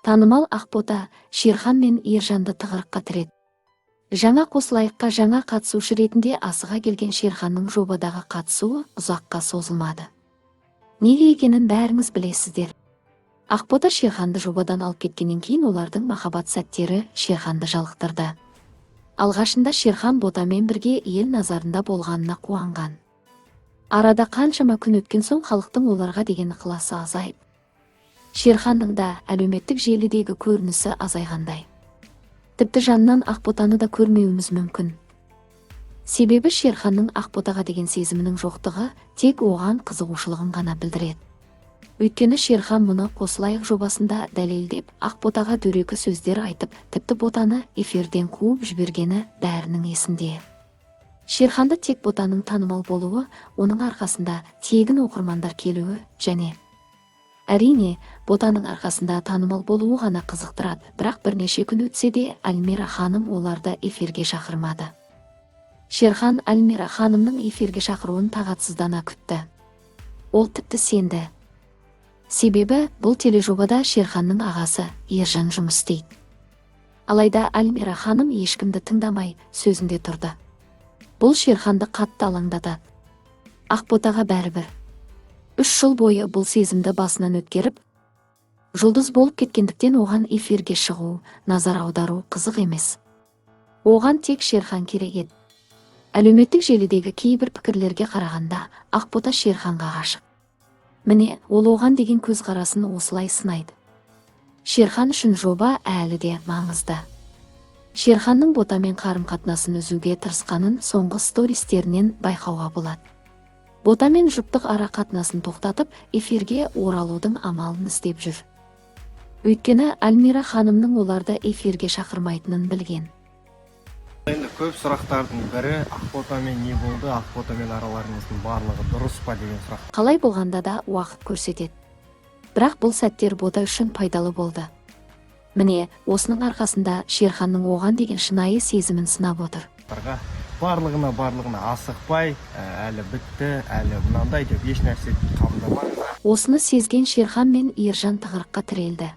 Танымал Ақбота Шерхан мен Ержанды тығырыққа тіреді. Жаңа қосылайыққа жаңа қатысушы ретінде асыға келген Шерханның жобадағы қатысуы ұзаққа созылмады. Неге екенін бәріңіз білесіздер. Ақбота Шерханды жобадан алып кеткеннен кейін олардың махаббат сәттері Шерханды жалықтырды. Алғашында Шерхан Ботамен бірге ел назарында болғанына қуанған. Арада қаншама күн өткен соң халықтың оларға деген ықыласы азайып, Шерханның да әлеуметтік желідегі көрінісі азайғандай. Тіпті жанынан Ақботаны да көрмеуіміз мүмкін. Себебі Шерханның Ақботаға деген сезімінің жоқтығы тек оған қызығушылығын ғана білдіреді. Өйткені Шерхан мұны қосылайық жобасында дәлелдеп, Ақботаға дөрекі сөздер айтып, тіпті Ботаны эфирден қуып жібергені бәрінің есінде. Шерханды тек Ботаның танымал болуы, оның арқасында тегін оқырмандар келуі және әрине, Ботаның арқасында танымал болуы ғана қызықтырады, бірақ бірнеше күн өтсе де Альмира ханым оларды эфирге шақырмады. Шерхан Альмира ханымның эфирге шақыруын тағатсыздана күтті. Ол тіпті сенді. Себебі бұл тележобада Шерханның ағасы Ержан жұмыс істейді. Алайда Альмира ханым ешкімді тыңдамай сөзінде тұрды. Бұл Шерханды қатты алаңдатады. Ақботаға бәрібір. 3 жыл бойы бұл сезімді басынан өткеріп, жұлдыз болып кеткендіктен оған эфирге шығу, назар аудару қызық емес. Оған тек Шерхан керек еді. Әлеуметтік желідегі кейбір пікірлерге қарағанда Ақбота Шерханға ғашық. Міне, ол оған деген көзқарасын осылай сынайды. Шерхан үшін жоба әлі де маңызды. Шерханның Ботамен қарым-қатынасын үзуге тырысқанын соңғы стористерінен байқауға болады. Ботамен жұптық ара қатынасын тоқтатып, эфирге оралудың амалын іздеп жүр. Өйткені Альмира ханымның оларды эфирге шақырмайтынын білген. Енді көп сұрақтардың бірі Ақботамен не болды, Ақботамен араларыңыздың барлығы дұрыс па деген сұрақ. Қалай болғанда да уақыт көрсетеді. Бірақ бұл сәттер Бота үшін пайдалы болды. Міне, осының арқасында Шерханның оған деген шынайы сезімін сынап отыр. Барлығына асықпай, әлі бітті, әлі мынандай деп еш нәрсе қабылдамаңыздар. Осыны сезген Шерхан мен Ержан тығырыққа тірелді.